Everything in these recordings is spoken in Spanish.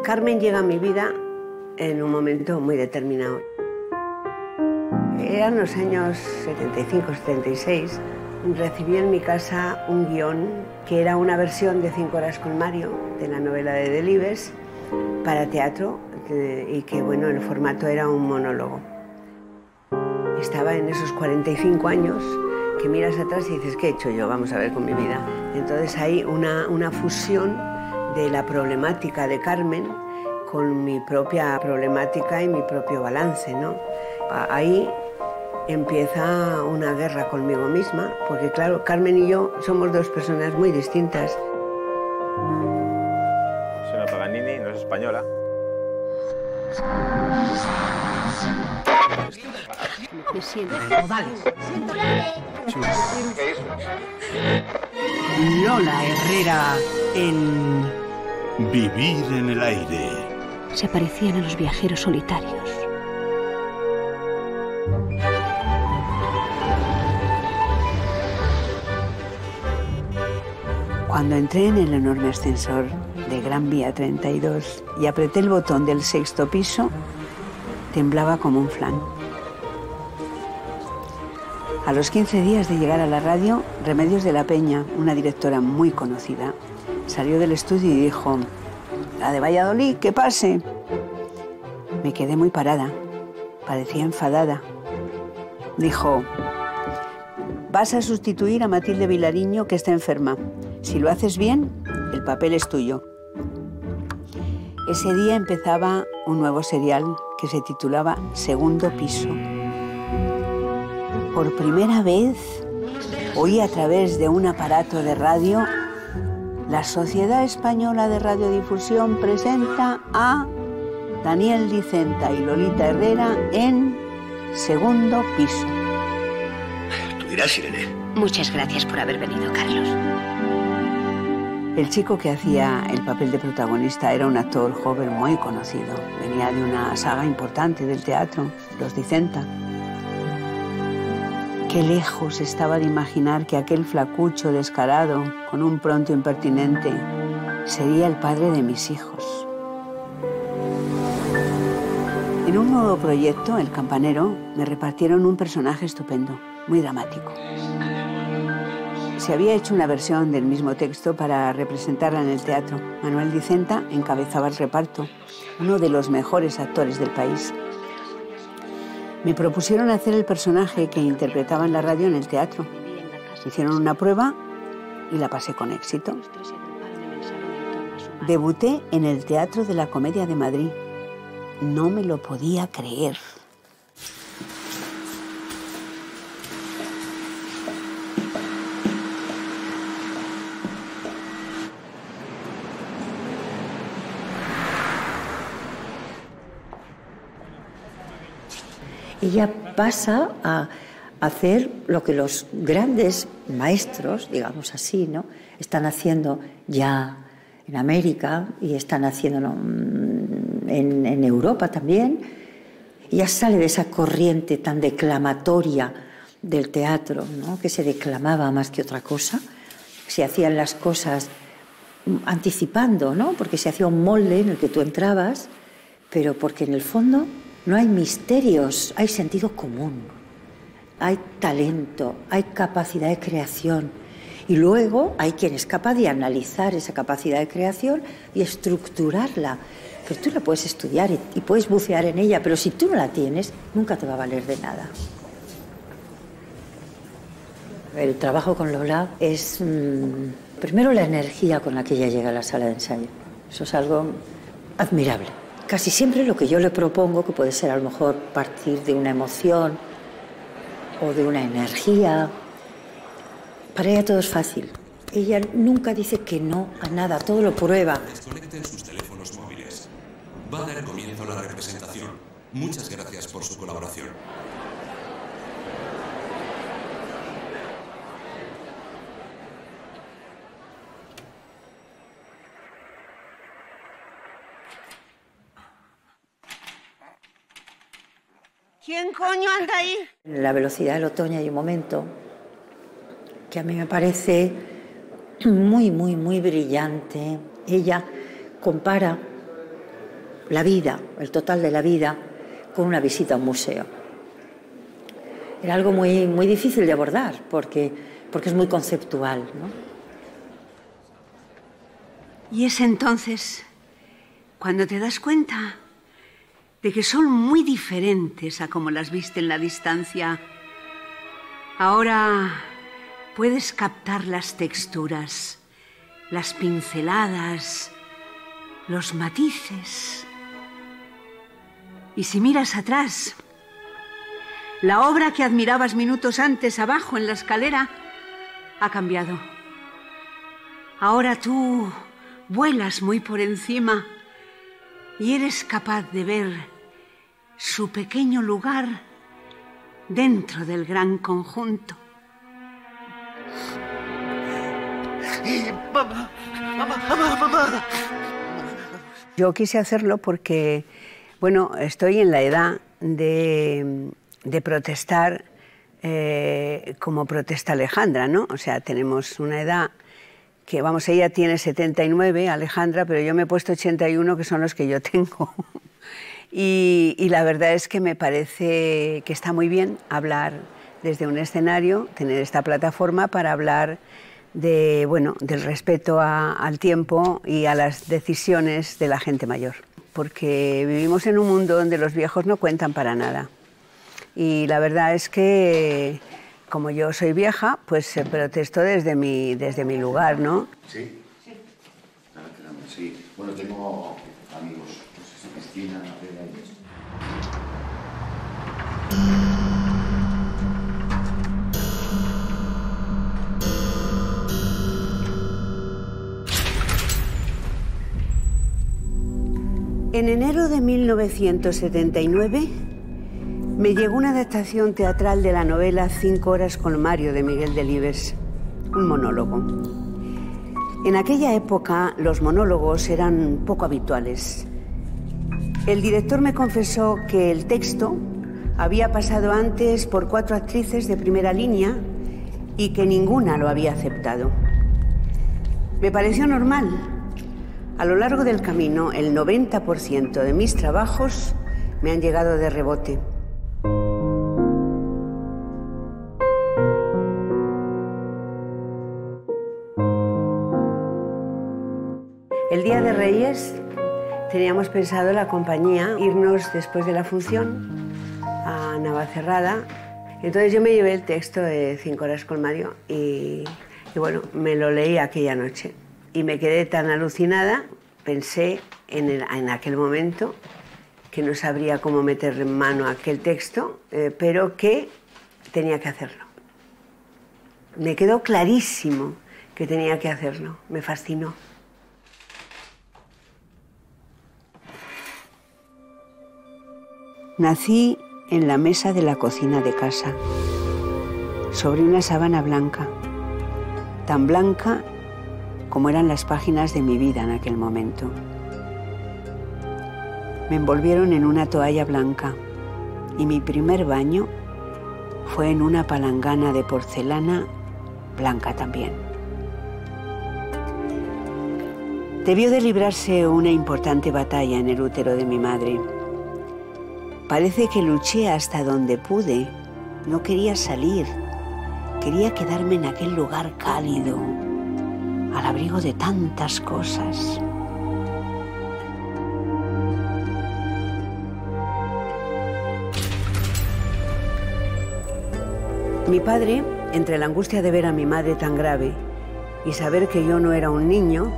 Carmen llega a mi vida en un momento muy determinado. Eran los años 75-76. Recibí en mi casa un guión que era una versión de 5 horas con Mario, de la novela de Delibes, para teatro, y que, bueno, el formato era un monólogo. Estaba en esos 45 años que miras atrás y dices, ¿qué he hecho yo? Vamos a ver con mi vida. Entonces hay una fusión de la problemática de Carmen con mi propia problemática y mi propio balance, ¿no? Ahí empieza una guerra conmigo misma, porque claro, Carmen y yo somos dos personas muy distintas. Soy una Paganini, no es española. Me siento. Lola Herrera en Vivir en el aire. Se parecían a los viajeros solitarios. Cuando entré en el enorme ascensor de Gran Vía 32 y apreté el botón del 6º piso, temblaba como un flan. A los 15 días de llegar a la radio, Remedios de la Peña, una directora muy conocida, salió del estudio y dijo: «La de Valladolid, que pase». Me quedé muy parada, parecía enfadada. Dijo: «Vas a sustituir a Matilde Vilariño, que está enferma. Si lo haces bien, el papel es tuyo». Ese día empezaba un nuevo serial que se titulaba Segundo Piso. Por primera vez oí a través de un aparato de radio: la Sociedad Española de Radiodifusión presenta a Daniel Dicenta y Lolita Herrera en Segundo Piso. Tú dirás, Irene. Muchas gracias por haber venido, Carlos. El chico que hacía el papel de protagonista era un actor joven muy conocido. Venía de una saga importante del teatro, Los Dicenta. Qué lejos estaba de imaginar que aquel flacucho descarado, con un pronto impertinente, sería el padre de mis hijos. En un nuevo proyecto, El Campanero, me repartieron un personaje estupendo, muy dramático. Se había hecho una versión del mismo texto para representarla en el teatro. Manuel Dicenta encabezaba el reparto, uno de los mejores actores del país. Me propusieron hacer el personaje que interpretaba en la radio en el teatro. Hicieron una prueba y la pasé con éxito. Debuté en el Teatro de la Comedia de Madrid. No me lo podía creer. Ella pasa a hacer lo que los grandes maestros, digamos así, ¿no?, están haciendo ya en América y están haciéndolo en Europa también. Ella sale de esa corriente tan declamatoria del teatro, ¿no?, que se declamaba más que otra cosa. Se hacían las cosas anticipando, ¿no?, porque se hacía un molde en el que tú entrabas, pero porque en el fondo no hay misterios, hay sentido común, hay talento, hay capacidad de creación. Y luego hay quien es capaz de analizar esa capacidad de creación y estructurarla. Pero tú la puedes estudiar y puedes bucear en ella, pero si tú no la tienes, nunca te va a valer de nada. El trabajo con Lola es, primero, la energía con la que ella llega a la sala de ensayo. Eso es algo admirable. Casi siempre lo que yo le propongo, que puede ser a lo mejor partir de una emoción o de una energía, para ella todo es fácil. Ella nunca dice que no a nada, todo lo prueba. Desconecten sus teléfonos móviles. Va a dar comienzo la representación. Muchas gracias por su colaboración. ¿Quién coño anda ahí? En La velocidad del otoño hay un momento que a mí me parece muy, muy, muy brillante. Ella compara la vida, el total de la vida, con una visita a un museo. Era algo muy, muy difícil de abordar porque es muy conceptual, ¿no? Y es entonces cuando te das cuenta de que son muy diferentes a como las viste en la distancia. Ahora puedes captar las texturas, las pinceladas, los matices. Y si miras atrás, la obra que admirabas minutos antes abajo en la escalera ha cambiado. Ahora tú vuelas muy por encima y eres capaz de ver su pequeño lugar dentro del gran conjunto. Mamá. Yo quise hacerlo porque, bueno, estoy en la edad de protestar como protesta Alejandra, ¿no? O sea, tenemos una edad que, vamos, ella tiene 79, Alejandra, pero yo me he puesto 81, que son los que yo tengo. Y la verdad es que me parece que está muy bien hablar desde un escenario, tener esta plataforma para hablar de, bueno, del respeto al tiempo y a las decisiones de la gente mayor. Porque vivimos en un mundo donde los viejos no cuentan para nada. Y la verdad es que, como yo soy vieja, pues protesto desde mi lugar, ¿no? Sí. Sí. Bueno, tengo amigos. No sé si Cristina, Adela y esto. En enero de 1979 me llegó una adaptación teatral de la novela 5 horas con Mario de Miguel Delibes, un monólogo. En aquella época los monólogos eran poco habituales. El director me confesó que el texto había pasado antes por 4 actrices de primera línea y que ninguna lo había aceptado. Me pareció normal. A lo largo del camino, el 90% de mis trabajos me han llegado de rebote. El día de Reyes teníamos pensado la compañía irnos después de la función a Navacerrada. Entonces yo me llevé el texto de 5 horas con Mario y bueno, me lo leí aquella noche. Y me quedé tan alucinada, pensé en aquel momento que no sabría cómo meter en mano aquel texto, pero que tenía que hacerlo. Me quedó clarísimo que tenía que hacerlo, me fascinó. Nací en la mesa de la cocina de casa, sobre una sábana blanca, tan blanca como eran las páginas de mi vida en aquel momento. Me envolvieron en una toalla blanca y mi primer baño fue en una palangana de porcelana blanca también. Debió de librarse una importante batalla en el útero de mi madre. Parece que luché hasta donde pude. No quería salir. Quería quedarme en aquel lugar cálido, al abrigo de tantas cosas. Mi padre, entre la angustia de ver a mi madre tan grave y saber que yo no era un niño,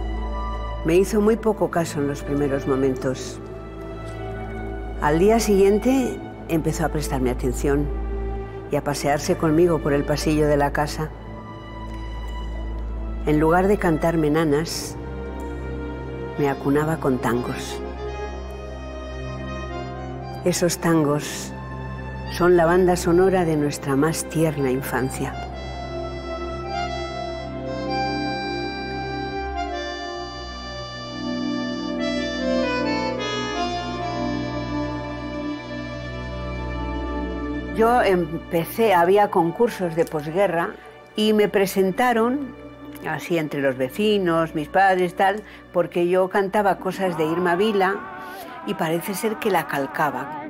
me hizo muy poco caso en los primeros momentos. Al día siguiente empezó a prestarme atención y a pasearse conmigo por el pasillo de la casa. En lugar de cantarme nanas, me acunaba con tangos. Esos tangos son la banda sonora de nuestra más tierna infancia. Yo empecé, había concursos de posguerra y me presentaron así entre los vecinos, mis padres, tal, porque yo cantaba cosas de Irma Vila y parece ser que la calcaba.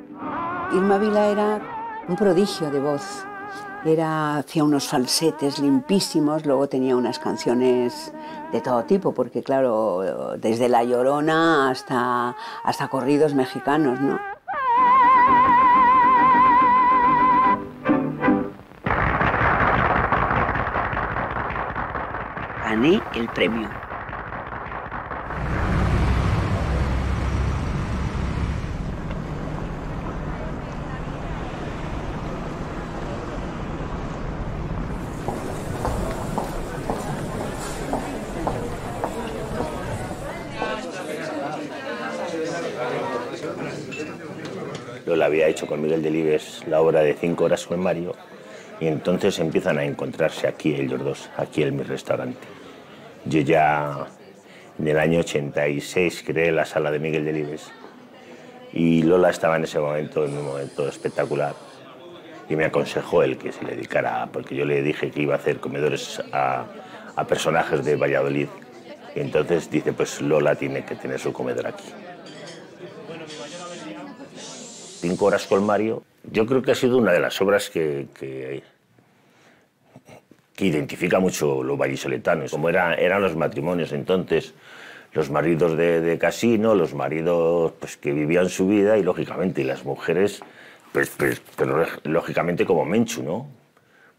Irma Vila era un prodigio de voz. Hacía unos falsetes limpísimos, luego tenía unas canciones de todo tipo, porque claro, desde La Llorona hasta corridos mexicanos, ¿no? Gané el premio. Lola había hecho con Miguel Delibes la obra de 5 horas con Mario y entonces empiezan a encontrarse aquí ellos dos, aquí en mi restaurante. Yo ya en el año 86 creé la sala de Miguel Delibes y Lola estaba en ese momento, en un momento espectacular, y me aconsejó él que se le dedicara, porque yo le dije que iba a hacer comedores a personajes de Valladolid, y entonces dice, pues Lola tiene que tener su comedor aquí. 5 horas con Mario, yo creo que ha sido una de las obras que identifica mucho los vallisoletanos, como eran los matrimonios entonces, los maridos de casino, los maridos pues, que vivían su vida y lógicamente las mujeres, pero lógicamente como Menchu, ¿no?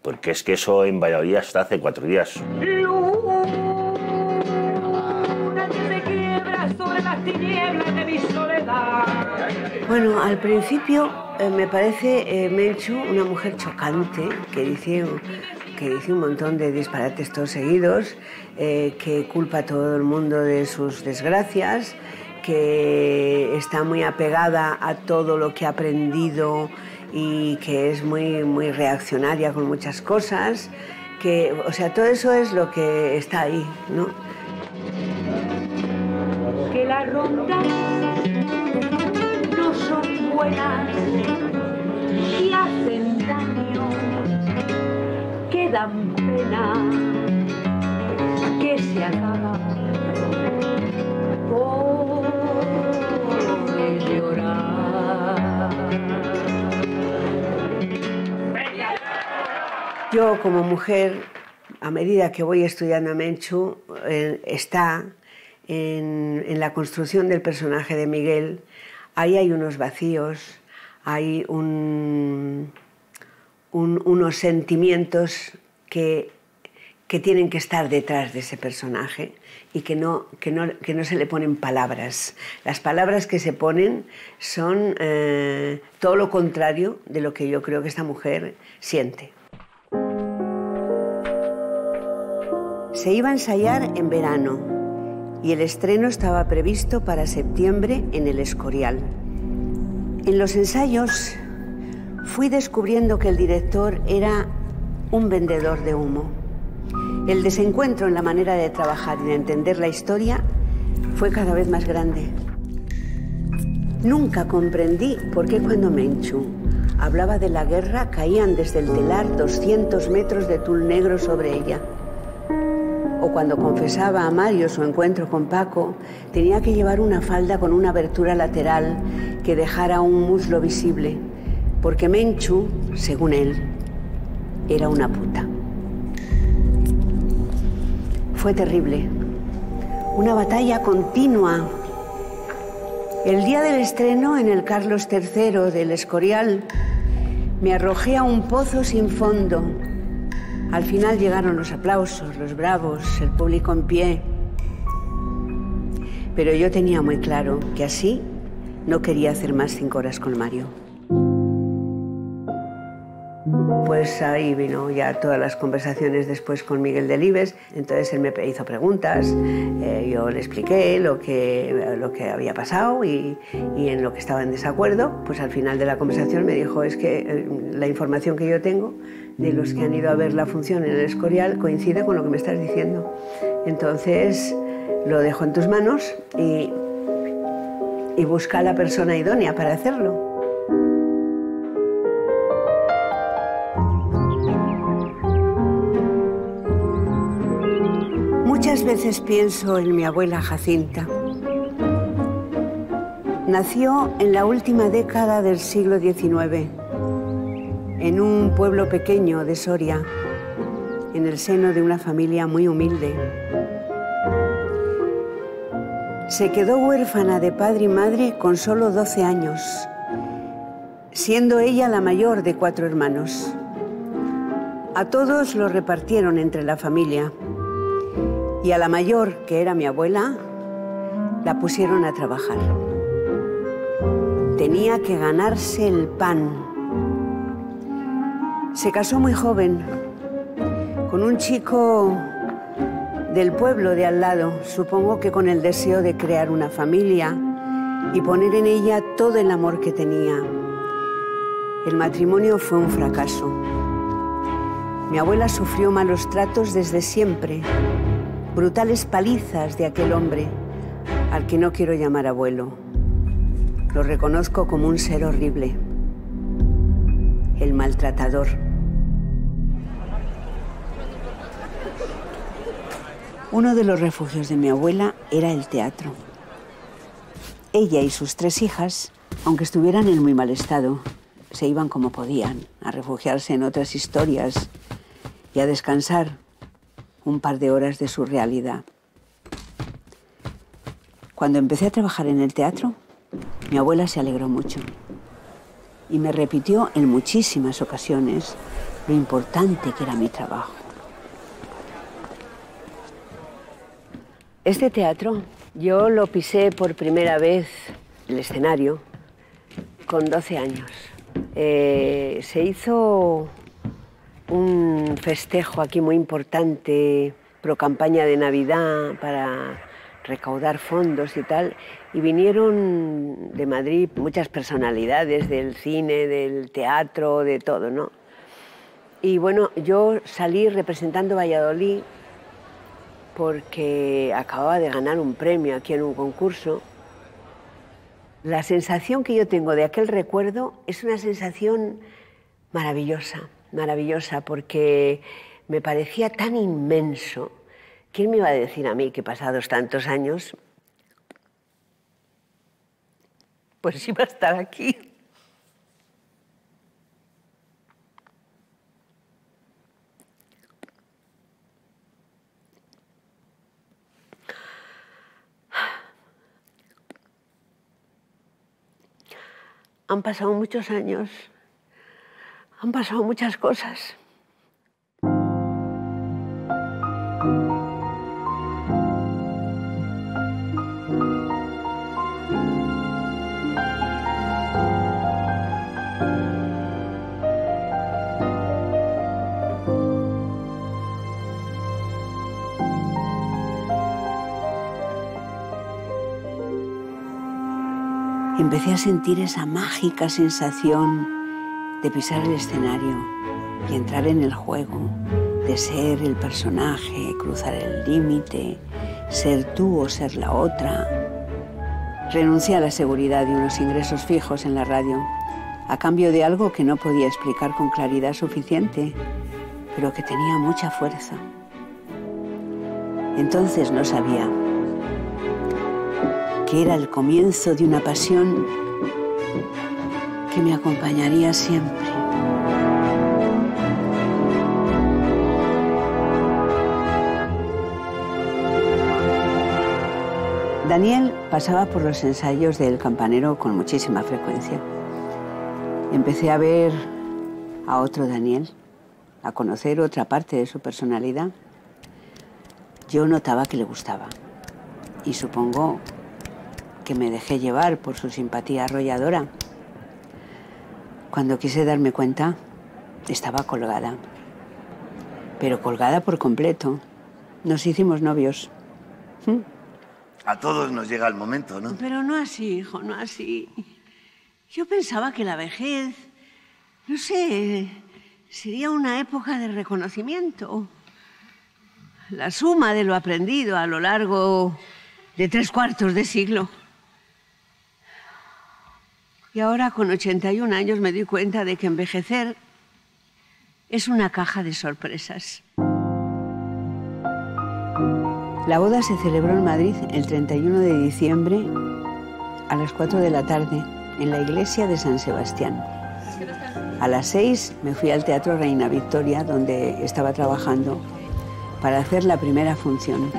Porque es que eso en Valladolid hasta hace 4 días. Bueno, al principio me parece Menchu una mujer chocante que dice un montón de disparates todos seguidos, que culpa a todo el mundo de sus desgracias, que está muy apegada a todo lo que ha aprendido y que es muy reaccionaria con muchas cosas, o sea, todo eso es lo que está ahí, ¿no? Que las rondas no son buenas y hacen daño, que dan pena, que se acaba por llorar. Yo como mujer, a medida que voy estudiando a Menchu, está en la construcción del personaje de Miguel, ahí hay unos vacíos, hay unos sentimientos que tienen que estar detrás de ese personaje y que no se le ponen palabras. Las palabras que se ponen son todo lo contrario de lo que yo creo que esta mujer siente. Se iba a ensayar en verano y el estreno estaba previsto para septiembre en el Escorial. En los ensayos fui descubriendo que el director era un vendedor de humo. El desencuentro en la manera de trabajar y de entender la historia fue cada vez más grande. Nunca comprendí por qué cuando Menchu hablaba de la guerra caían desde el telar 200 metros de tul negro sobre ella. O cuando confesaba a Mario su encuentro con Paco, tenía que llevar una falda con una abertura lateral que dejara un muslo visible, porque Menchu, según él, era una puta. Fue terrible. Una batalla continua. El día del estreno en el Carlos III del Escorial, me arrojé a un pozo sin fondo. Al final llegaron los aplausos, los bravos, el público en pie. Pero yo tenía muy claro que así no quería hacer más 5 horas con Mario. Pues ahí vino ya todas las conversaciones después con Miguel Delibes. Entonces él me hizo preguntas, yo le expliqué lo que había pasado y en lo que estaba en desacuerdo. Pues al final de la conversación me dijo, es que la información que yo tengo de los que han ido a ver la función en el Escorial coincide con lo que me estás diciendo. Entonces lo dejo en tus manos y busca a la persona idónea para hacerlo. Muchas veces pienso en mi abuela Jacinta. Nació en la última década del siglo XIX, en un pueblo pequeño de Soria, en el seno de una familia muy humilde. Se quedó huérfana de padre y madre con solo 12 años, siendo ella la mayor de 4 hermanos. A todos los repartieron entre la familia y a la mayor, que era mi abuela, la pusieron a trabajar. Tenía que ganarse el pan. Se casó muy joven con un chico del pueblo de al lado, supongo que con el deseo de crear una familia y poner en ella todo el amor que tenía. El matrimonio fue un fracaso. Mi abuela sufrió malos tratos desde siempre, brutales palizas de aquel hombre, al que no quiero llamar abuelo. Lo reconozco como un ser horrible, el maltratador. Uno de los refugios de mi abuela era el teatro. Ella y sus 3 hijas, aunque estuvieran en muy mal estado, se iban como podían, a refugiarse en otras historias y a descansar un par de horas de su realidad. Cuando empecé a trabajar en el teatro, mi abuela se alegró mucho y me repitió en muchísimas ocasiones lo importante que era mi trabajo. Este teatro, yo lo pisé por primera vez, el escenario, con 12 años. Se hizo un festejo aquí muy importante, pro campaña de Navidad, para recaudar fondos y tal, y vinieron de Madrid muchas personalidades del cine, del teatro, de todo, ¿no? Y bueno, yo salí representando Valladolid porque acababa de ganar un premio aquí en un concurso. La sensación que yo tengo de aquel recuerdo es una sensación maravillosa, maravillosa, porque me parecía tan inmenso. ¿Quién me iba a decir a mí que pasados tantos años, pues iba a estar aquí? Han pasado muchos años, han pasado muchas cosas. Empecé a sentir esa mágica sensación de pisar el escenario y entrar en el juego, de ser el personaje, cruzar el límite, ser tú o ser la otra. Renuncié a la seguridad de unos ingresos fijos en la radio, a cambio de algo que no podía explicar con claridad suficiente, pero que tenía mucha fuerza. Entonces no sabía que era el comienzo de una pasión que me acompañaría siempre. Daniel pasaba por los ensayos del Campanero con muchísima frecuencia. Empecé a ver a otro Daniel, a conocer otra parte de su personalidad. Yo notaba que le gustaba y supongo que me dejé llevar por su simpatía arrolladora. Cuando quise darme cuenta, estaba colgada. Pero colgada por completo. Nos hicimos novios. A todos nos llega el momento, ¿no? Pero no así, hijo, no así. Yo pensaba que la vejez, no sé, sería una época de reconocimiento. La suma de lo aprendido a lo largo de 3/4 de siglo. Y ahora, con 81 años, me doy cuenta de que envejecer es una caja de sorpresas. La boda se celebró en Madrid el 31 de diciembre a las 4 de la tarde en la iglesia de San Sebastián. A las 6 me fui al Teatro Reina Victoria, donde estaba trabajando, para hacer la primera función.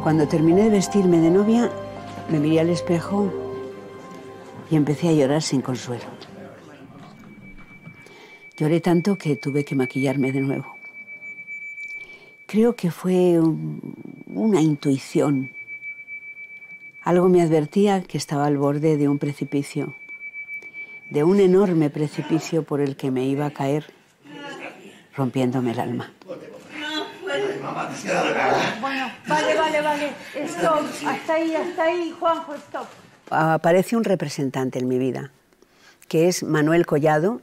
Cuando terminé de vestirme de novia, me miré al espejo y empecé a llorar sin consuelo. Lloré tanto que tuve que maquillarme de nuevo. Creo que fue una intuición. Algo me advertía que estaba al borde de un precipicio, de un enorme precipicio por el que me iba a caer, rompiéndome el alma. Bueno, vale. Stop. Hasta ahí, Juanjo, stop. Aparece un representante en mi vida, que es Manuel Collado,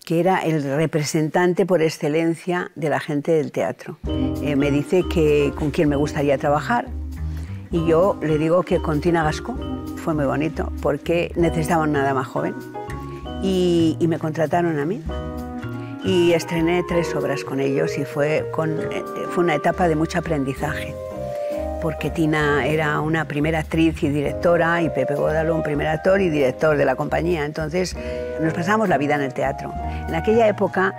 que era el representante por excelencia de la gente del teatro. Me dice que con quién me gustaría trabajar y yo le digo que con Tina Gascó. Fue muy bonito porque necesitaban nada más joven y me contrataron a mí. Y estrené 3 obras con ellos y fue una etapa de mucho aprendizaje, porque Tina era una primera actriz y directora y Pepe Bódalo un primer actor y director de la compañía. Entonces nos pasamos la vida en el teatro. En aquella época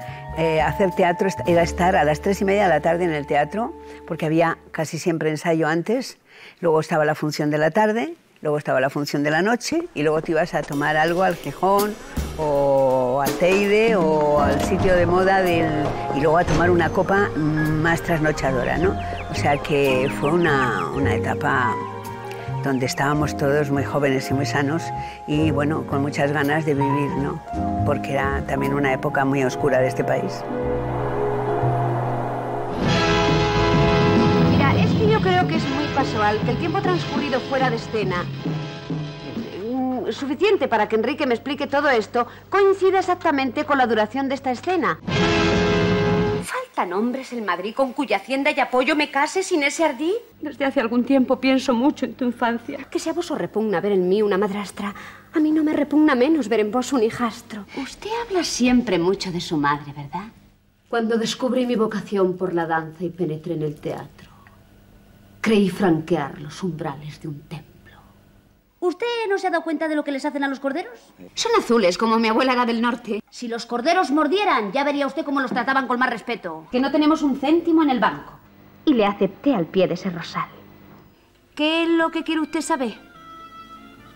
hacer teatro era estar a las 3:30 de la tarde en el teatro, porque había casi siempre ensayo antes, luego estaba la función de la tarde, luego estaba la función de la noche y luego te ibas a tomar algo al Gijón o al Teide o al sitio de moda y luego a tomar una copa más trasnochadora, ¿no? O sea que fue una etapa donde estábamos todos muy jóvenes y muy sanos y bueno, con muchas ganas de vivir, ¿no? Porque era también una época muy oscura de este país. Mira, es que yo creo que es muy casual que el tiempo transcurrido fuera de escena, suficiente para que Enrique me explique todo esto, coincida exactamente con la duración de esta escena. ¿Faltan hombres en Madrid con cuya hacienda y apoyo me case sin ese ardid? Desde hace algún tiempo pienso mucho en tu infancia. Que si a vos os repugna ver en mí una madrastra, a mí no me repugna menos ver en vos un hijastro. Usted habla siempre mucho de su madre, ¿verdad? Cuando descubrí mi vocación por la danza y penetré en el teatro, creí franquear los umbrales de un templo. ¿Usted no se ha dado cuenta de lo que les hacen a los corderos? Son azules, como mi abuela era del norte. Si los corderos mordieran, ya vería usted cómo los trataban con más respeto. Que no tenemos un céntimo en el banco. Y le acepté al pie de ese rosal. ¿Qué es lo que quiere usted saber?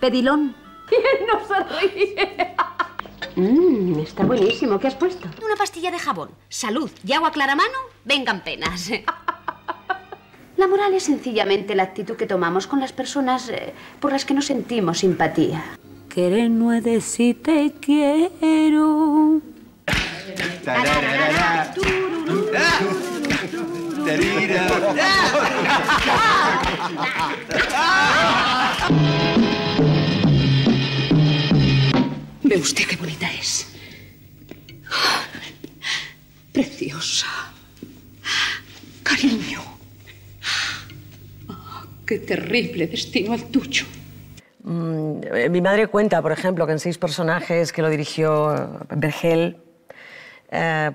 ¿Pedilón? ¿Quién no se ríe? Está buenísimo. ¿Qué has puesto? Una pastilla de jabón, salud y agua claramano, vengan penas. La moral es sencillamente la actitud que tomamos con las personas por las que no sentimos simpatía. Querer no es decir te quiero. Ve usted qué bonita es. Preciosa. Cariño. Qué terrible destino el tuyo. Mi madre cuenta, por ejemplo, que en 6 personajes que lo dirigió Vergel,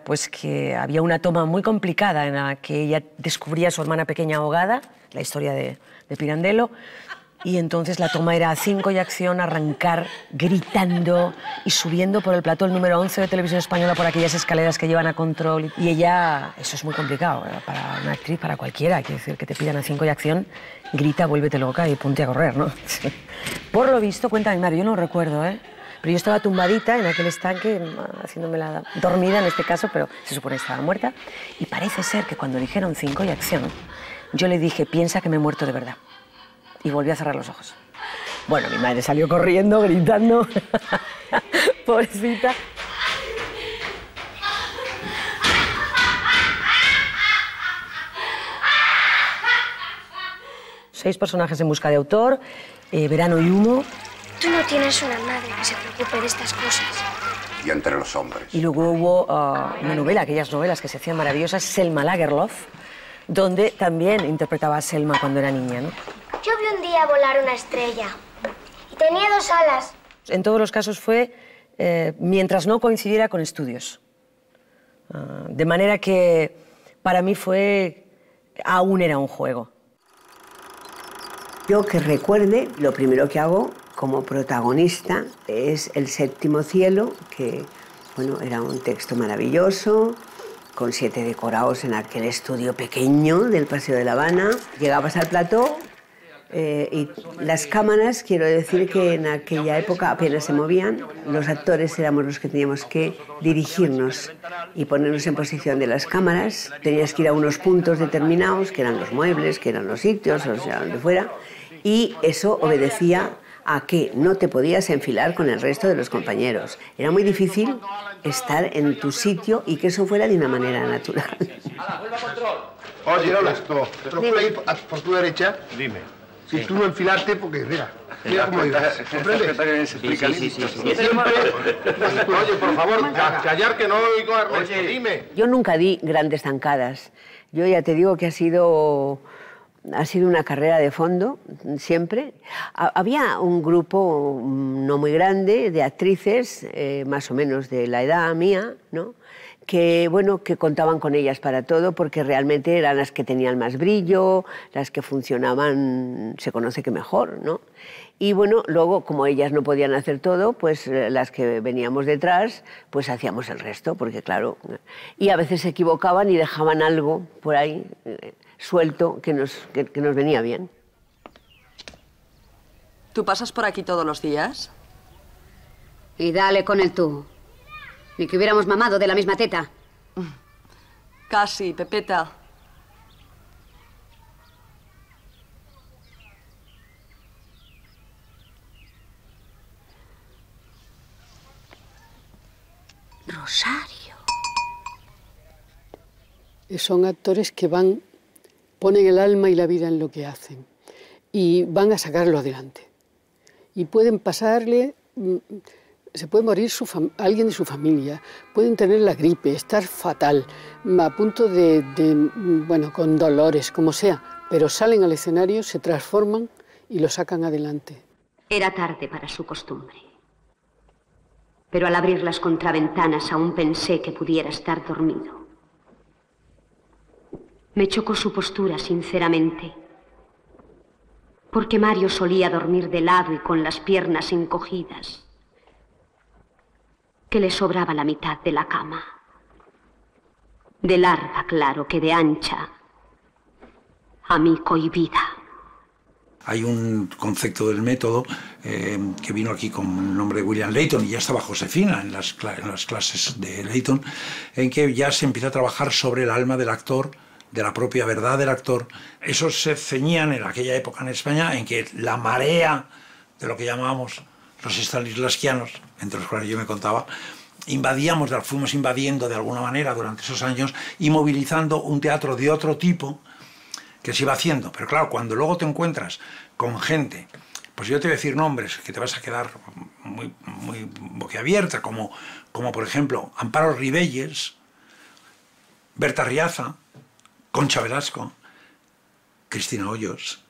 pues que había una toma muy complicada en la que ella descubría a su hermana pequeña ahogada, la historia de Pirandello, y entonces la toma era 5 y acción, arrancar gritando y subiendo por el plató el número 11 de Televisión Española por aquellas escaleras que llevan a control. Y ella, eso es muy complicado para una actriz, para cualquiera, quiere decir que te pidan a 5 y acción, grita, vuélvete loca y ponte a correr, ¿no? Por lo visto, cuenta mi madre, yo no lo recuerdo, pero yo estaba tumbadita en aquel estanque, haciéndome la dormida en este caso, pero se supone que estaba muerta, y parece ser que cuando dijeron 5 y acción, yo le dije, piensa que me he muerto de verdad. Y volví a cerrar los ojos. Bueno, mi madre salió corriendo, gritando. Pobrecita. Seis personajes en busca de autor, Verano y Humo. Tú no tienes una madre que se preocupe de estas cosas. Y entre los hombres. Y luego hubo una novela, aquellas novelas que se hacían maravillosas, Selma Lagerlöf, donde también interpretaba a Selma cuando era niña, ¿no? Yo vi un día volar una estrella y tenía 2 alas. En todos los casos fue mientras no coincidiera con estudios. De manera que para mí aún era un juego. Yo que recuerde, lo primero que hago como protagonista es El séptimo cielo, que bueno, era un texto maravilloso, con 7 decorados en aquel estudio pequeño del Paseo de La Habana. Llegabas al plató y las cámaras, quiero decir que en aquella época apenas se movían. Los actores éramos los que teníamos que dirigirnos y ponernos en posición de las cámaras. Tenías que ir a unos puntos determinados, que eran los muebles, que eran los sitios, o sea, donde fuera. Y eso obedecía a que no te podías enfilar con el resto de los compañeros. Era muy difícil estar en tu sitio y que eso fuera de una manera natural. Oye, esto, ¿te lo puedo ir por tu derecha? Dime. Si tú no enfilarte, porque mira cómo irás. ¿Comprendes? Sí. Oye, por favor, callar que no oigo a Ernesto, dime. Yo nunca di grandes zancadas. Yo ya te digo que ha sido una carrera de fondo, siempre. Había un grupo no muy grande de actrices, más o menos de la edad mía, ¿no? Que, bueno, que contaban con ellas para todo, porque realmente eran las que tenían más brillo, las que funcionaban, se conoce que mejor, ¿no? Y bueno, luego, como ellas no podían hacer todo, pues las que veníamos detrás, pues hacíamos el resto, porque claro, y a veces se equivocaban y dejaban algo por ahí suelto que nos venía bien. ¿Tú pasas por aquí todos los días? Y dale con el tú. Ni que hubiéramos mamado de la misma teta. Casi, Pepeta. Rosario. Son actores que ponen el alma y la vida en lo que hacen y van a sacarlo adelante. Y pueden pasarle... Se puede morir alguien de su familia, pueden tener la gripe, estar fatal, a punto bueno, con dolores, como sea, pero salen al escenario, se transforman y lo sacan adelante. Era tarde para su costumbre, pero al abrir las contraventanas aún pensé que pudiera estar dormido. Me chocó su postura, sinceramente, porque Mario solía dormir de lado y con las piernas encogidas, que le sobraba la mitad de la cama. De larga, claro, que de ancha, a mí cohibida. Hay un concepto del método que vino aquí con el nombre de William Layton, y ya estaba Josefina en las clases de Layton, en que ya se empieza a trabajar sobre el alma del actor, de la propia verdad del actor. Esos se ceñían en aquella época en España en que la marea de lo que llamábamos los stanislavskianos, entre los cuales yo me contaba, fuimos invadiendo de alguna manera durante esos años y movilizando un teatro de otro tipo que se iba haciendo. Pero claro, cuando luego te encuentras con gente, pues yo te voy a decir nombres que te vas a quedar muy boquiabierta, como por ejemplo Amparo Ribelles, Berta Riaza, Concha Velasco, Cristina Hoyos,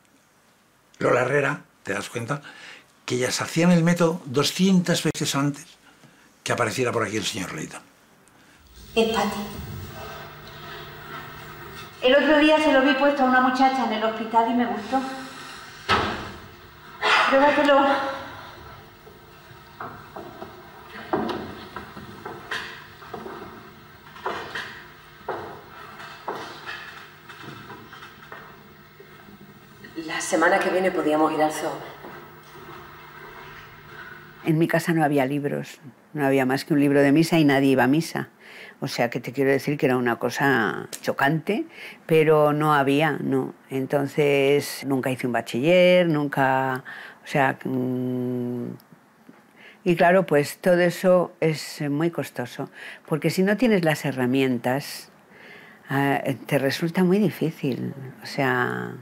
Lola Herrera, ¿te das cuenta? Que ellas hacían el método 200 veces antes que apareciera por aquí el señor Layton. Es Pati. El otro día se lo vi puesto a una muchacha en el hospital y me gustó. Pruébatelo. La semana que viene podíamos ir al zoo. En mi casa no había libros, no había más que un libro de misa y nadie iba a misa. O sea, que te quiero decir que era una cosa chocante, pero no había, no. Entonces, nunca hice un bachiller, nunca... O sea... Y claro, pues todo eso es muy costoso, porque si no tienes las herramientas, te resulta muy difícil. O sea,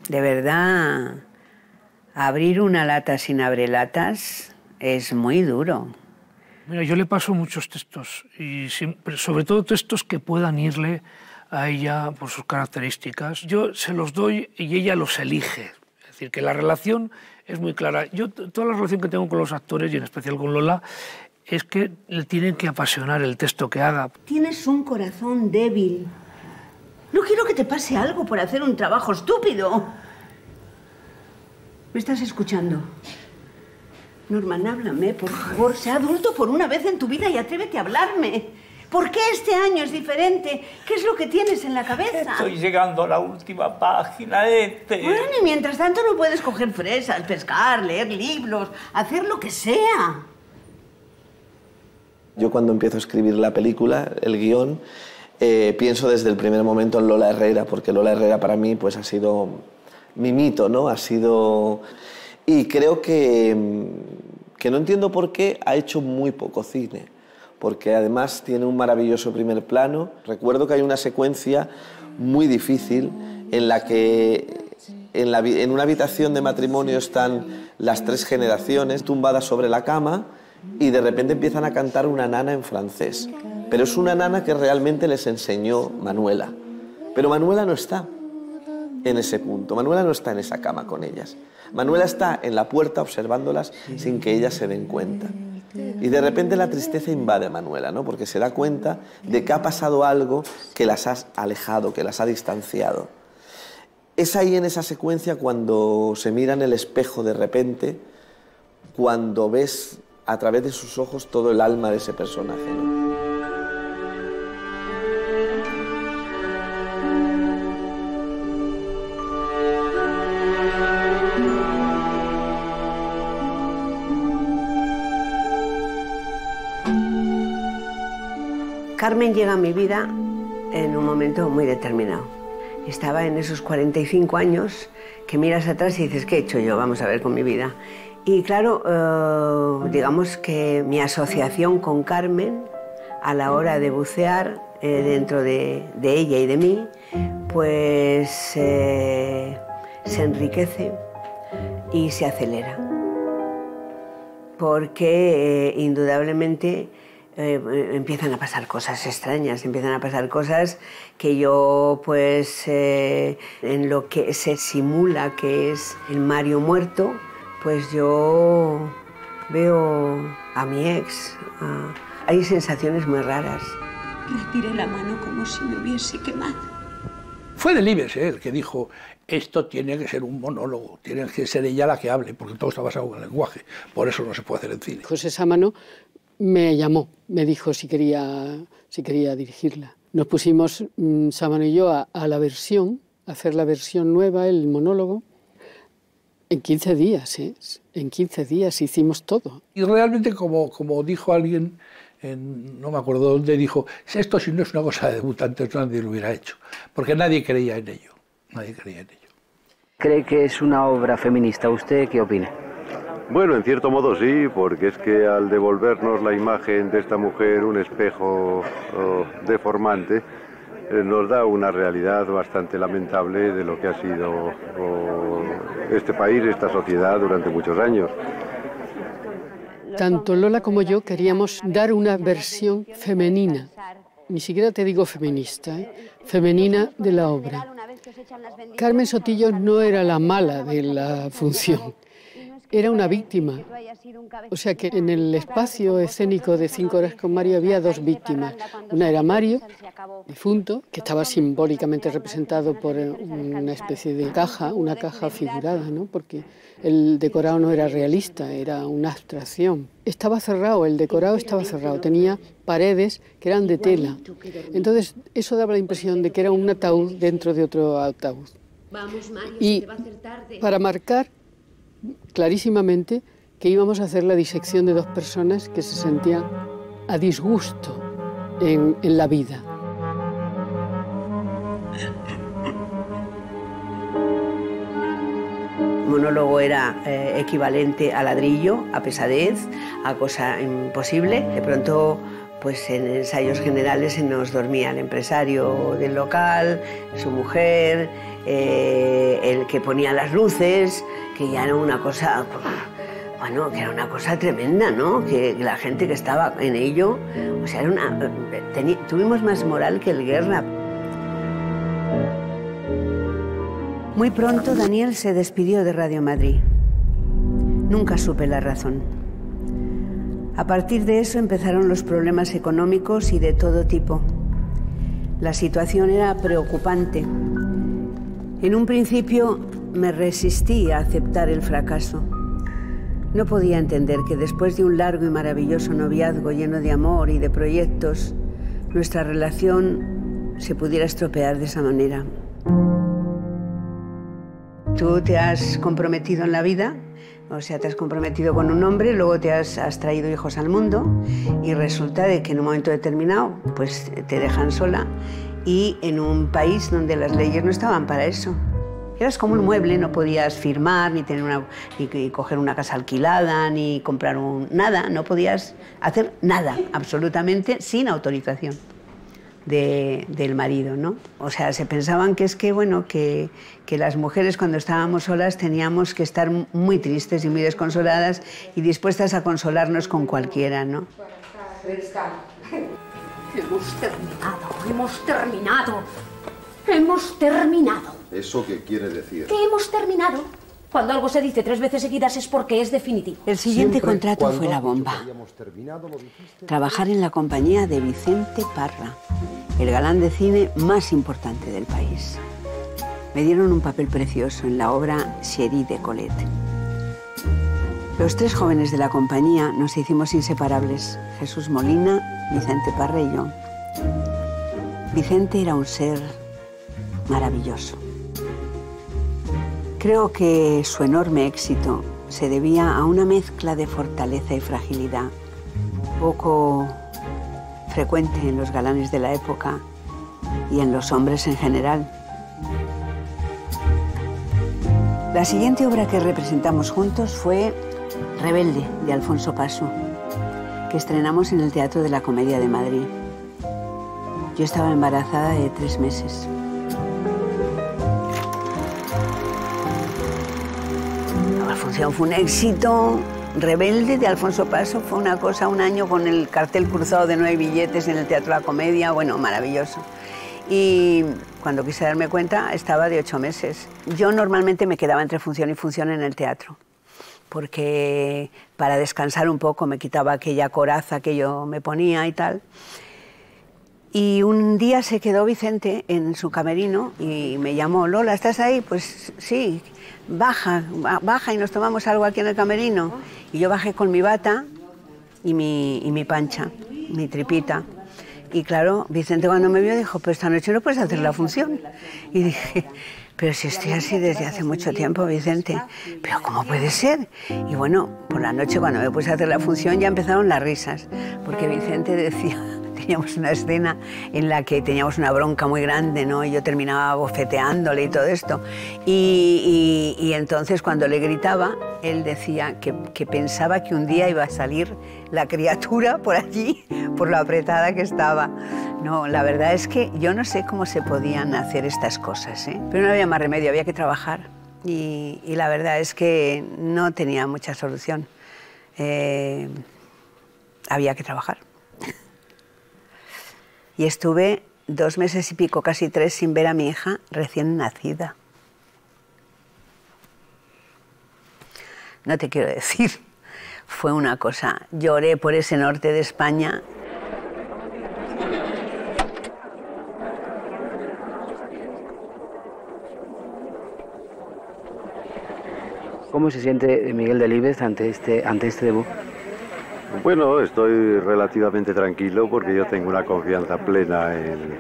de verdad... Abrir una lata sin abrelatas es muy duro. Mira, yo le paso muchos textos, y siempre, sobre todo textos que puedan irle a ella por sus características. Yo se los doy y ella los elige. Es decir, que la relación es muy clara. Yo, toda la relación que tengo con los actores, y en especial con Lola, es que le tienen que apasionar el texto que haga. Tienes un corazón débil. No quiero que te pase algo por hacer un trabajo estúpido. ¿Me estás escuchando? Norman, háblame, por favor. Sé adulto por una vez en tu vida y atrévete a hablarme. ¿Por qué este año es diferente? ¿Qué es lo que tienes en la cabeza? Estoy llegando a la última página, Bueno, y mientras tanto no puedes coger fresas, pescar, leer libros, hacer lo que sea. Yo cuando empiezo a escribir la película, el guión, pienso desde el primer momento en Lola Herrera, porque Lola Herrera para mí pues, ha sido mi mito, ¿no? Ha sido... Y creo que no entiendo por qué ha hecho muy poco cine, porque además tiene un maravilloso primer plano. Recuerdo que hay una secuencia muy difícil en la que en una habitación de matrimonio están las 3 generaciones tumbadas sobre la cama y de repente empiezan a cantar una nana en francés. Pero es una nana que realmente les enseñó Manuela. Pero Manuela no está en ese punto, Manuela no está en esa cama con ellas. Manuela está en la puerta observándolas sin que ellas se den cuenta. Y de repente la tristeza invade a Manuela, ¿no? Porque se da cuenta de que ha pasado algo que las ha alejado, que las ha distanciado. Es ahí en esa secuencia cuando se mira en el espejo de repente, cuando ves a través de sus ojos todo el alma de ese personaje, ¿no? Carmen llega a mi vida en un momento muy determinado. Estaba en esos 45 años que miras atrás y dices, ¿qué he hecho yo? Vamos a ver con mi vida. Y claro, digamos que mi asociación con Carmen a la hora de bucear dentro de ella y de mí, pues se enriquece y se acelera. Porque indudablemente empiezan a pasar cosas extrañas, empiezan a pasar cosas que yo, pues, en lo que se simula que es el Mario muerto, pues yo veo a mi ex. Hay sensaciones muy raras. Retiré la mano como si me hubiese quemado. Fue Delibes el que dijo, esto tiene que ser un monólogo, tiene que ser ella la que hable, porque todo está basado en el lenguaje, por eso no se puede hacer en cine. José Sámano me llamó, me dijo si quería dirigirla. Nos pusimos, Sámano y yo, a hacer la versión nueva, el monólogo, en 15 días, ¿eh? En 15 días hicimos todo. Y realmente, como dijo alguien, no me acuerdo dónde, dijo, esto si no es una cosa de debutantes, nadie lo hubiera hecho, porque nadie creía en ello, nadie creía en ello. ¿Cree que es una obra feminista? ¿Usted qué opina? Bueno, en cierto modo sí, porque es que al devolvernos la imagen de esta mujer, un espejo deformante, nos da una realidad bastante lamentable de lo que ha sido este país, esta sociedad durante muchos años. Tanto Lola como yo queríamos dar una versión femenina, ni siquiera te digo feminista, femenina de la obra. Carmen Sotillo no era la mala de la función. Era una víctima. O sea que en el espacio escénico de 5 horas con Mario había 2 víctimas. Una era Mario, difunto, que estaba simbólicamente representado por una especie de caja, una caja figurada, ¿no? Porque el decorado no era realista, era una abstracción. Estaba cerrado, el decorado estaba cerrado, tenía paredes que eran de tela. Entonces eso daba la impresión de que era un ataúd dentro de otro ataúd. Y para marcar clarísimamente que íbamos a hacer la disección de 2 personas que se sentían a disgusto en la vida. Monólogo era equivalente a ladrillo, a pesadez, a cosa imposible. De pronto, pues en ensayos generales se nos dormía el empresario del local, su mujer, el que ponía las luces, que ya era una cosa, bueno, que era una cosa tremenda, ¿no? Que la gente que estaba en ello, o sea, tuvimos más moral que el Guerra. Muy pronto Daniel se despidió de Radio Madrid. Nunca supe la razón. A partir de eso empezaron los problemas económicos y de todo tipo. La situación era preocupante. En un principio me resistí a aceptar el fracaso. No podía entender que después de un largo y maravilloso noviazgo lleno de amor y de proyectos, nuestra relación se pudiera estropear de esa manera. Tú te has comprometido en la vida, o sea, te has comprometido con un hombre, luego te has traído hijos al mundo y resulta de que en un momento determinado pues te dejan sola y en un país donde las leyes no estaban para eso. Eras como un mueble, no podías firmar, ni coger una casa alquilada, ni comprar nada, no podías hacer nada, absolutamente sin autorización del marido, ¿no? O sea, se pensaban que es que, bueno, que las mujeres cuando estábamos solas teníamos que estar muy tristes y muy desconsoladas y dispuestas a consolarnos con cualquiera, ¿no? Hemos terminado, hemos terminado, hemos terminado. ¿Eso qué quiere decir? Que hemos terminado. Cuando algo se dice 3 veces seguidas es porque es definitivo. El siguiente contrato fue la bomba. Trabajar en la compañía de Vicente Parra, el galán de cine más importante del país. Me dieron un papel precioso en la obra Chérie de Colette. Los 3 jóvenes de la compañía nos hicimos inseparables. Jesús Molina, Vicente Parra y yo. Vicente era un ser maravilloso. Creo que su enorme éxito se debía a una mezcla de fortaleza y fragilidad, poco frecuente en los galanes de la época y en los hombres en general. La siguiente obra que representamos juntos fue Rebelde, de Alfonso Paso, que estrenamos en el Teatro de la Comedia de Madrid. Yo estaba embarazada de 3 meses. La función fue un éxito. Rebelde, de Alfonso Paso, fue una cosa, un año con el cartel cruzado de 9 billetes en el Teatro de la Comedia, bueno, maravilloso. Y cuando quise darme cuenta, estaba de 8 meses. Yo normalmente me quedaba entre función y función en el teatro, porque para descansar un poco me quitaba aquella coraza que yo me ponía y tal. Y un día se quedó Vicente en su camerino y me llamó: Lola, ¿estás ahí? Pues sí, baja y nos tomamos algo aquí en el camerino. Y yo bajé con mi bata y mi pancha, mi tripita. Y claro, Vicente cuando me vio dijo: pero esta noche no puedes hacer la función. Y dije: pero si estoy así desde hace mucho tiempo, Vicente, ¿pero cómo puede ser? Y bueno, por la noche cuando me puse a hacer la función ya empezaron las risas, porque Vicente decía... Teníamos una escena en la que teníamos una bronca muy grande, ¿no? Y yo terminaba bofeteándole y todo esto. Y entonces cuando le gritaba, él decía que pensaba que un día iba a salir la criatura por allí, por lo apretada que estaba. No, la verdad es que yo no sé cómo se podían hacer estas cosas, ¿eh? Pero no había más remedio, había que trabajar. Y la verdad es que no tenía mucha solución. Había que trabajar. Y estuve 2 meses y pico, casi 3, sin ver a mi hija recién nacida. No te quiero decir, fue una cosa. Lloré por ese norte de España. ¿Cómo se siente Miguel Delibes ante este debut? Bueno, estoy relativamente tranquilo porque yo tengo una confianza plena en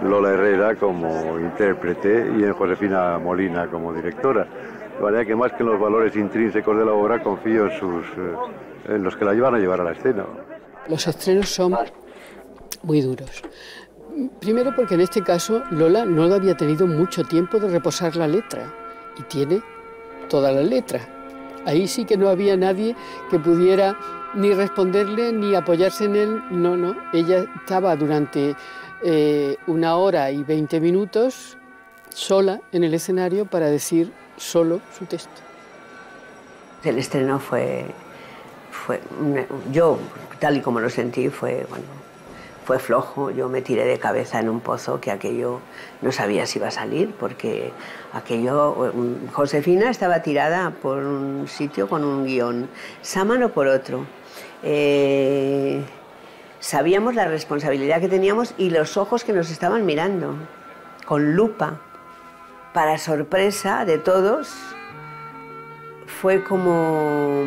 Lola Herrera como intérprete y en Josefina Molina como directora. De manera que más que en los valores intrínsecos de la obra, confío en los que la van a llevar a la escena. Los estrenos son muy duros. Primero porque en este caso Lola no había tenido mucho tiempo de reposar la letra y tiene toda la letra. Ahí sí que no había nadie que pudiera ni responderle ni apoyarse en él. No. Ella estaba durante 1 hora y 20 minutos sola en el escenario para decir solo su texto. El estreno fue yo, tal y como lo sentí, fue flojo. Yo me tiré de cabeza en un pozo que aquello no sabía si iba a salir, porque aquello... Josefina estaba tirada por un sitio con un guión, Sámano por otro. Sabíamos la responsabilidad que teníamos y los ojos que nos estaban mirando, con lupa. para sorpresa de todos, fue como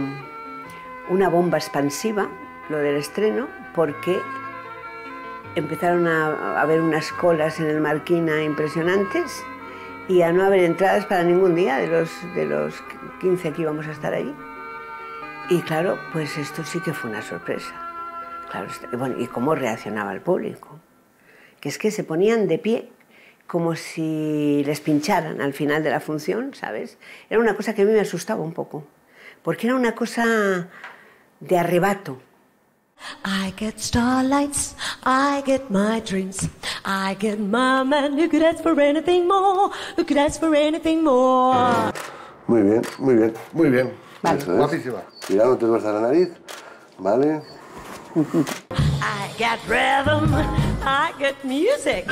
una bomba expansiva lo del estreno, porque empezaron a haber unas colas en el Marquina impresionantes y a no haber entradas para ningún día de los 15 que íbamos a estar allí. Y claro, pues esto sí que fue una sorpresa. Claro, bueno, y cómo reaccionaba el público. Que es que se ponían de pie como si les pincharan al final de la función, ¿sabes? Era una cosa que a mí me asustaba un poco, porque era una cosa de arrebato. I get starlights, I get my dreams, I get my man who could ask for anything more, who could ask for anything more. Muy bien, muy bien, muy bien. Vale. Eso es. Guapísima. Cuidado, no te tuerzas la nariz, ¿vale? I get rhythm, I get music,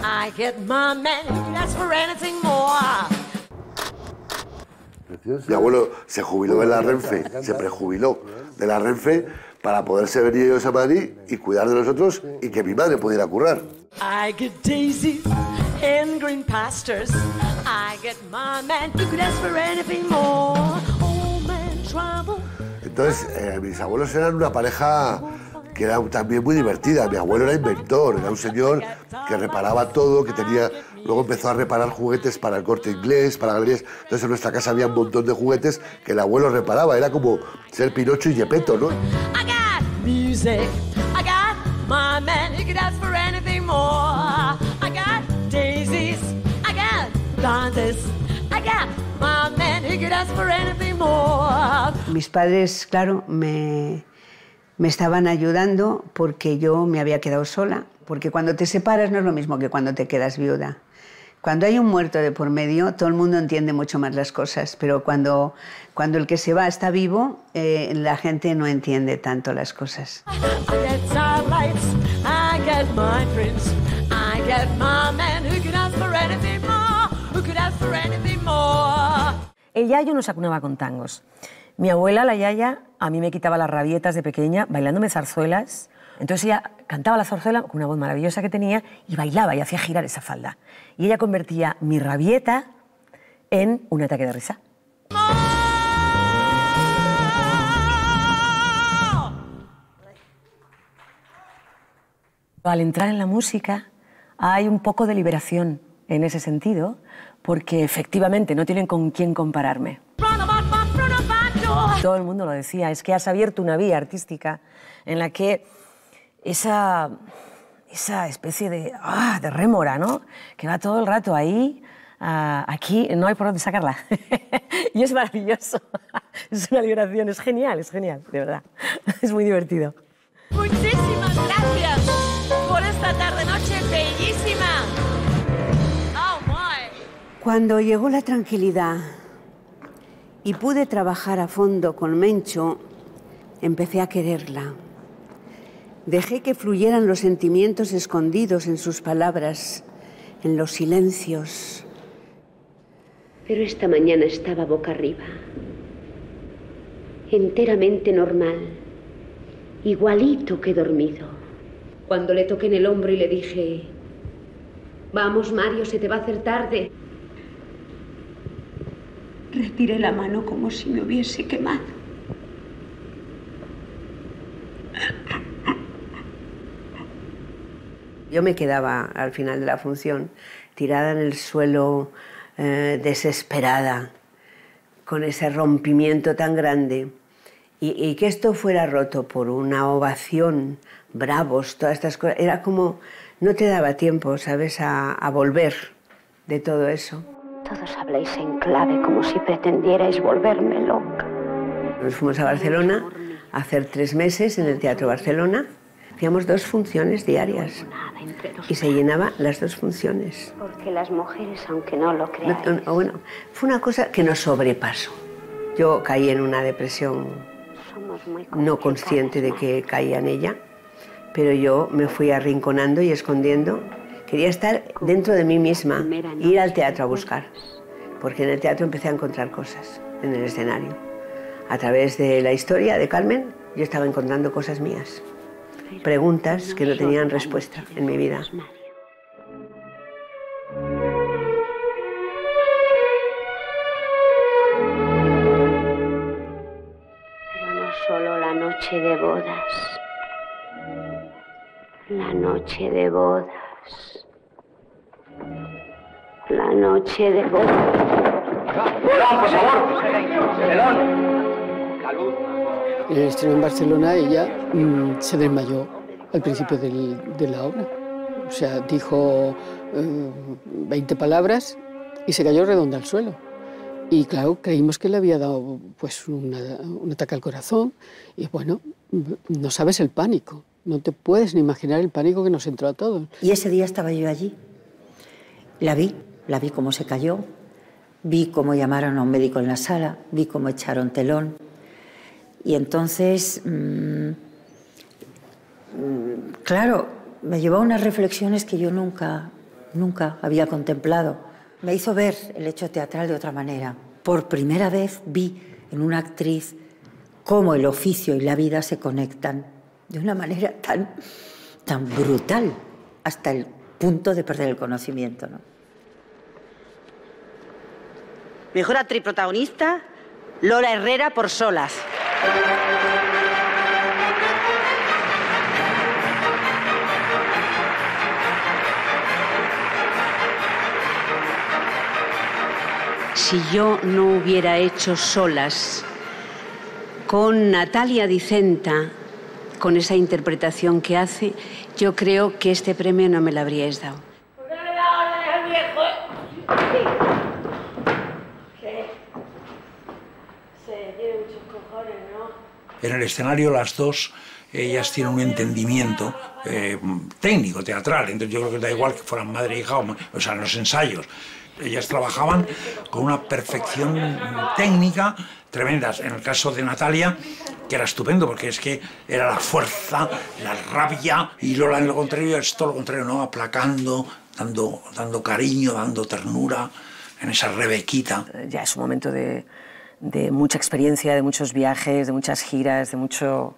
I get my man who could ask for anything more. Mi abuelo se jubiló de la Renfe, se prejubiló de la Renfe para poderse venir ellos a Madrid y cuidar de nosotros y que mi madre pudiera currar. I get daisies in green pastures, I get my man who could ask for anything more. Oh man, trouble. Entonces, mis abuelos eran una pareja que era también muy divertida. Mi abuelo era inventor, era un señor que reparaba todo, que tenía... Luego empezó a reparar juguetes para el Corte Inglés, para galerías. Entonces en nuestra casa había un montón de juguetes que el abuelo reparaba. Era como ser Pinocho y Gepetto, ¿no? I got music, I got my man who could ask for anything more. I got daisies, I got dances, I got my man who could ask for anything more. Mis padres, claro, me estaban ayudando porque yo me había quedado sola. Porque cuando te separas no es lo mismo que cuando te quedas viuda. Cuando hay un muerto de por medio, todo el mundo entiende mucho más las cosas, pero cuando el que se va está vivo, la gente no entiende tanto las cosas. El yayo nos acunaba con tangos. Mi abuela, la yaya, a mí me quitaba las rabietas de pequeña bailándome zarzuelas. Entonces ella cantaba la zarzuela con una voz maravillosa que tenía y bailaba y hacía girar esa falda. Y ella convertía mi rabieta en un ataque de risa. Al entrar en la música hay un poco de liberación en ese sentido, porque efectivamente no tienen con quién compararme. Todo el mundo lo decía, es que has abierto una vía artística en la que esa especie de rémora, ¿no? Que va todo el rato ahí, aquí, no hay por dónde sacarla. Y es maravilloso, es una liberación, es genial, de verdad. Es muy divertido. Muchísimas gracias por esta tarde-noche bellísima. Oh, my. Cuando llegó la tranquilidad y pude trabajar a fondo con Mencho, empecé a quererla. Dejé que fluyeran los sentimientos escondidos en sus palabras, en los silencios. Pero esta mañana estaba boca arriba, enteramente normal, igualito que dormido. Cuando le toqué en el hombro y le dije, vamos, Mario, se te va a hacer tarde. Retiré la mano como si me hubiese quemado. Yo me quedaba al final de la función tirada en el suelo, desesperada, con ese rompimiento tan grande. Y que esto fuera roto por una ovación, bravos, todas estas cosas, era como, no te daba tiempo, ¿sabes?, a volver de todo eso. Todos habláis en clave como si pretendierais volverme loca. Nos fuimos a Barcelona a hacer 3 meses en el Teatro Barcelona. Hacíamos 2 funciones diarias y se llenaban las 2 funciones. Porque las mujeres, aunque no lo crean... Bueno, fue una cosa que nos sobrepasó. Yo caí en una depresión no consciente de que caía en ella, pero yo me fui arrinconando y escondiendo. Quería estar dentro de mí misma, ir al teatro a buscar, porque en el teatro empecé a encontrar cosas en el escenario. A través de la historia de Carmen, yo estaba encontrando cosas mías. Preguntas que no tenían respuesta en mi vida. noche de bodas. La noche de bodas. La noche de bodas. ¡Por favor! En el estreno en Barcelona ella se desmayó al principio de la obra. O sea, dijo 20 palabras y se cayó redonda al suelo. Y claro, creímos que le había dado pues, un ataque al corazón. Y bueno, no sabes el pánico. No te puedes ni imaginar el pánico que nos entró a todos. Y ese día estaba yo allí. La vi cómo se cayó. Vi cómo llamaron a un médico en la sala. Vi cómo echaron telón. Y entonces, claro, me llevó a unas reflexiones que yo nunca había contemplado. Me hizo ver el hecho teatral de otra manera. Por primera vez vi en una actriz cómo el oficio y la vida se conectan de una manera tan brutal, hasta el punto de perder el conocimiento, ¿no? Mejor actriz protagonista, Lola Herrera por Solas. Si yo no hubiera hecho Solas con Natalia Dicenta, con esa interpretación que hace, yo creo que este premio no me lo habríais dado. En el escenario las dos, ellas tienen un entendimiento técnico, teatral, entonces yo creo que da igual que fueran madre e hija, o sea, en los ensayos. Ellas trabajaban con una perfección técnica tremenda. En el caso de Natalia, que era estupendo, porque es que era la fuerza, la rabia, y Lola en lo contrario es todo lo contrario, ¿no? Aplacando, dando cariño, dando ternura, en esa Rebequita. Ya es un momento de mucha experiencia, de muchos viajes, de muchas giras, de mucho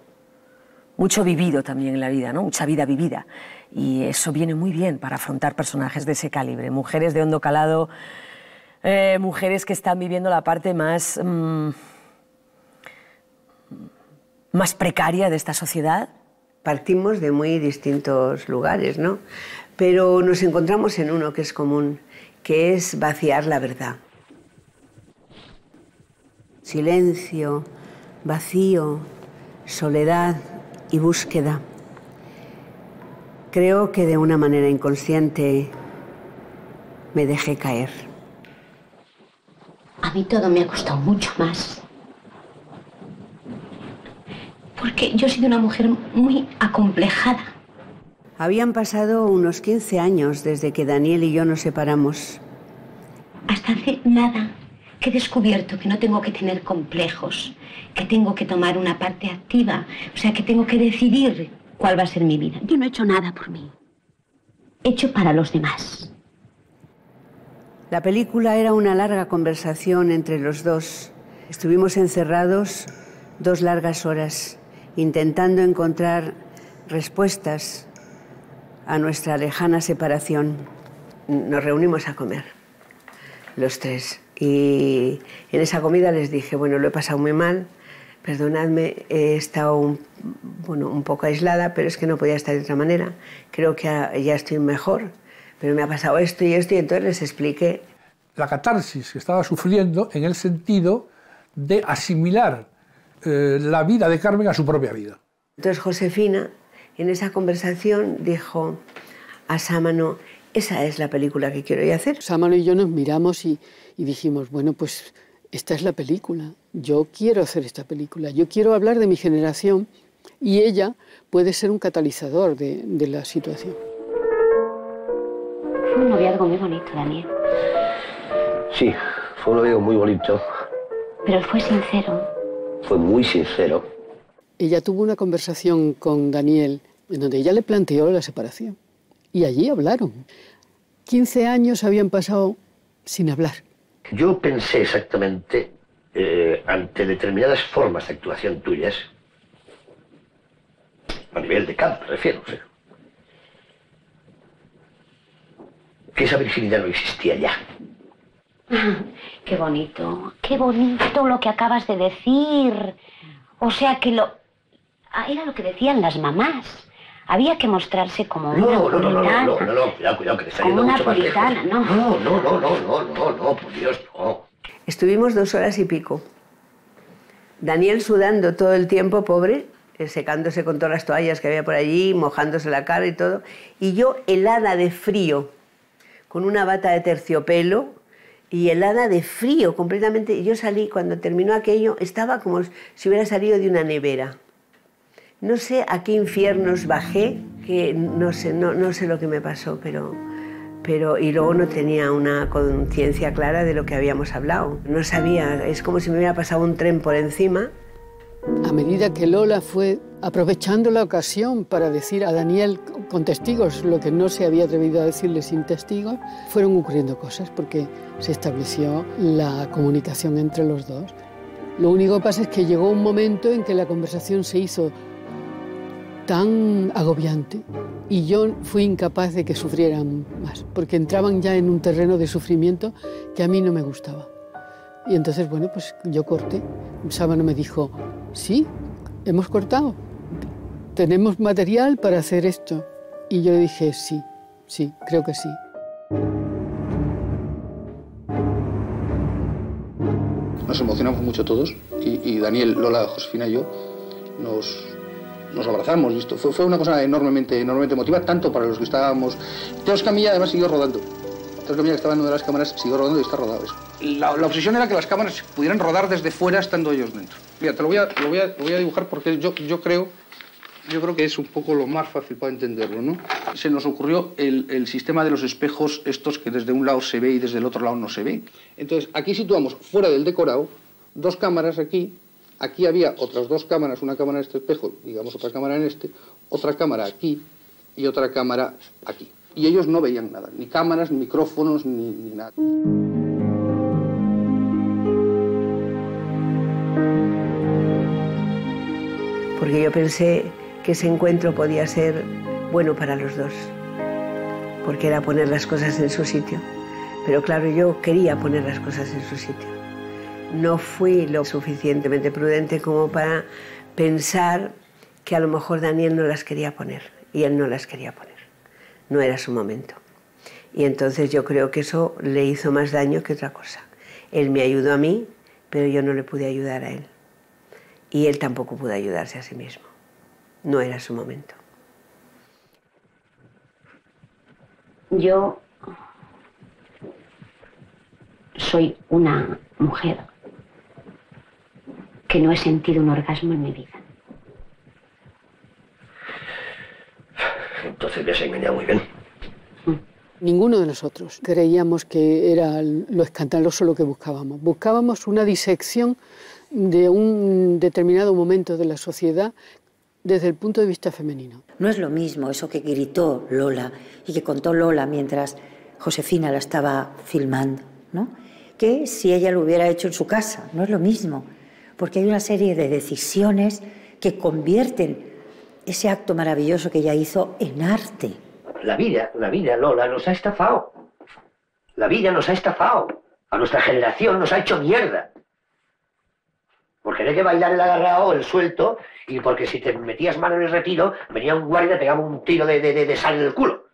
vivido también en la vida, ¿no? Mucha vida vivida. Y eso viene muy bien para afrontar personajes de ese calibre. Mujeres de hondo calado, mujeres que están viviendo la parte más precaria de esta sociedad. Partimos de muy distintos lugares, ¿no? Pero nos encontramos en uno que es común, que es vaciar la verdad. Silencio, vacío, soledad y búsqueda. Creo que de una manera inconsciente me dejé caer. A mí todo me ha costado mucho más. Porque yo he sido una mujer muy acomplejada. Habían pasado unos 15 años desde que Daniel y yo nos separamos. Hasta hace nada que he descubierto que no tengo que tener complejos, que tengo que tomar una parte activa, o sea, que tengo que decidir cuál va a ser mi vida. Yo no he hecho nada por mí. He hecho para los demás. La película era una larga conversación entre los dos. Estuvimos encerrados 2 largas horas, intentando encontrar respuestas a nuestra lejana separación. Nos reunimos a comer, los 3. Y en esa comida les dije, bueno, lo he pasado muy mal, perdonadme, he estado un poco aislada, pero es que no podía estar de otra manera. Creo que ya estoy mejor, pero me ha pasado esto y esto, y entonces les expliqué. La catarsis que estaba sufriendo en el sentido de asimilar la vida de Carmen a su propia vida. Entonces Josefina, en esa conversación, dijo a Sámano, esa es la película que quiero hacer. Sámano y yo nos miramos y dijimos, bueno, pues esta es la película. Yo quiero hacer esta película. Yo quiero hablar de mi generación y ella puede ser un catalizador de la situación. Fue un noviazgo muy bonito, Daniel. Sí, fue un noviazgo muy bonito. Pero fue sincero. Fue muy sincero. Ella tuvo una conversación con Daniel en donde ella le planteó la separación. Y allí hablaron. 15 años habían pasado sin hablar. Yo pensé exactamente, ante determinadas formas de actuación tuyas, a nivel de campo, me refiero, que esa virginidad no existía ya. Qué bonito lo que acabas de decir. O sea que Era lo que decían las mamás. Había que mostrarse como una puritana. No, cuidado, que te está yendo mucho más lejos. Como una puritana, no, por Dios, no. Estuvimos 2 horas y pico. Daniel sudando todo el tiempo, pobre, secándose con todas las toallas que había por allí, mojándose la cara y todo. Y yo helada de frío, con una bata de terciopelo y helada de frío completamente. Y yo salí, cuando terminó aquello, estaba como si hubiera salido de una nevera. No sé a qué infiernos bajé, que no sé lo que me pasó, pero y luego no tenía una conciencia clara de lo que habíamos hablado. No sabía, es como si me hubiera pasado un tren por encima. A medida que Lola fue aprovechando la ocasión para decir a Daniel con testigos lo que no se había atrevido a decirle sin testigos, fueron ocurriendo cosas porque se estableció la comunicación entre los dos. Lo único que pasa es que llegó un momento en que la conversación se hizo tan agobiante y yo fui incapaz de que sufrieran más, porque entraban ya en un terreno de sufrimiento que a mí no me gustaba. Y entonces, bueno, pues yo corté. Sábano me dijo, sí, hemos cortado, tenemos material para hacer esto. Y yo le dije, sí, creo que sí. Nos emocionamos mucho todos y Daniel, Lola, Josefina y yo nos abrazamos, ¿visto? Fue una cosa enormemente emotiva, tanto para los que estábamos... Teos Camilla además siguió rodando. Teos Camilla, que estaba en una de las cámaras, siguió rodando y está rodado eso. La obsesión era que las cámaras pudieran rodar desde fuera estando ellos dentro. Mira, te lo voy a dibujar porque yo creo que es un poco lo más fácil para entenderlo, ¿no? Se nos ocurrió el sistema de los espejos estos que desde un lado se ve y desde el otro lado no se ve. Entonces, aquí situamos, fuera del decorado, 2 cámaras aquí. Aquí había otras 2 cámaras, una cámara en este espejo, digamos otra cámara en este, otra cámara aquí y otra cámara aquí. Y ellos no veían nada, ni cámaras, ni micrófonos, ni nada. Porque yo pensé que ese encuentro podía ser bueno para los dos, porque era poner las cosas en su sitio. Pero claro, yo quería poner las cosas en su sitio. No fui lo suficientemente prudente como para pensar que a lo mejor Daniel no las quería poner, y él no las quería poner. No era su momento. Y entonces yo creo que eso le hizo más daño que otra cosa. Él me ayudó a mí, pero yo no le pude ayudar a él. Y él tampoco pudo ayudarse a sí mismo. No era su momento. Yo soy una mujer que no he sentido un orgasmo en mi vida. Entonces me has engañado muy bien. Ninguno de nosotros creíamos que era lo escandaloso lo que buscábamos. Buscábamos una disección de un determinado momento de la sociedad desde el punto de vista femenino. No es lo mismo eso que gritó Lola y que contó Lola mientras Josefina la estaba filmando, ¿no?, que si ella lo hubiera hecho en su casa. No es lo mismo, porque hay una serie de decisiones que convierten ese acto maravilloso que ella hizo en arte. La vida, Lola, nos ha estafado. La vida nos ha estafado. A nuestra generación nos ha hecho mierda. Por querer que bailar el agarrado, el suelto, y porque si te metías mano en el retiro, venía un guardia y te pegaba un tiro de sal en el culo.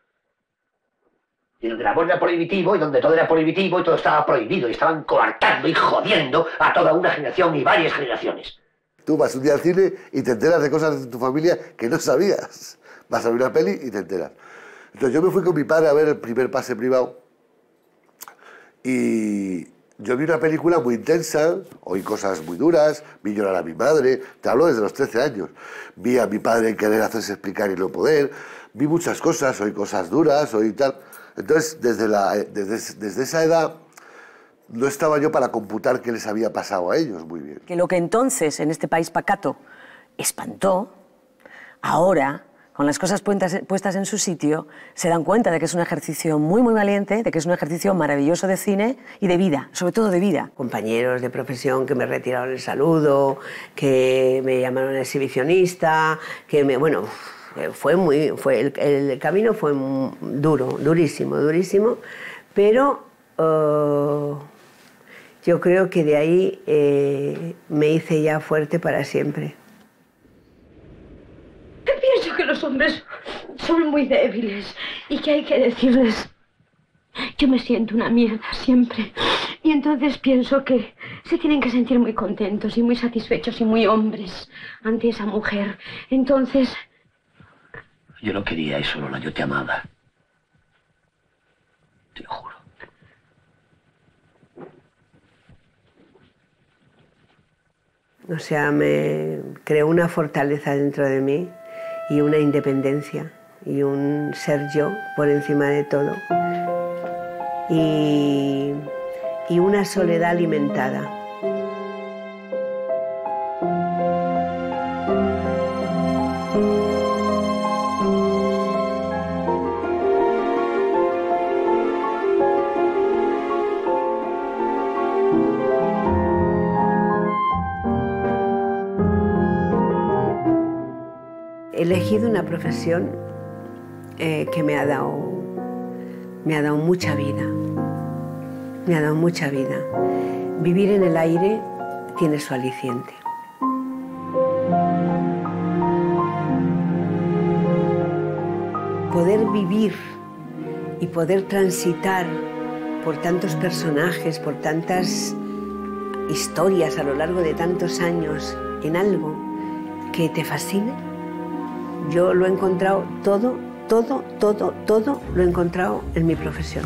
Y donde el amor era prohibitivo, y donde todo era prohibitivo, y todo estaba prohibido, y estaban coartando y jodiendo a toda una generación y varias generaciones. Tú vas un día al cine y te enteras de cosas de tu familia que no sabías. Vas a ver una peli y te enteras. Entonces yo me fui con mi padre a ver el primer pase privado y yo vi una película muy intensa, oí cosas muy duras, vi llorar a mi madre, te hablo desde los 13 años. Vi a mi padre querer hacerse explicar y no poder, vi muchas cosas, oí cosas duras, oí tal. Entonces desde esa edad no estaba yo para computar qué les había pasado a ellos muy bien. Que lo que entonces en este país pacato espantó, ahora, con las cosas puestas en su sitio, se dan cuenta de que es un ejercicio muy, muy valiente, de que es un ejercicio maravilloso de cine y de vida, sobre todo de vida. Compañeros de profesión que me retiraron el saludo, que me llamaron exhibicionista, que me... Bueno, el camino fue duro, durísimo, pero yo creo que de ahí me hice ya fuerte para siempre. hombres son muy débiles y que hay que decirles... Yo me siento una mierda siempre. Y entonces pienso que se tienen que sentir muy contentos y muy satisfechos y muy hombres ante esa mujer. Entonces... Yo no quería eso, Lola, yo te amaba. Te lo juro. O sea, me creó una fortaleza dentro de mí y una independencia y un ser yo por encima de todo. Y una soledad alimentada. He elegido una profesión que me ha dado mucha vida. Me ha dado mucha vida. Vivir en el aire tiene su aliciente. Poder vivir y poder transitar por tantos personajes, por tantas historias a lo largo de tantos años en algo que te fascine, yo lo he encontrado todo lo he encontrado en mi profesión.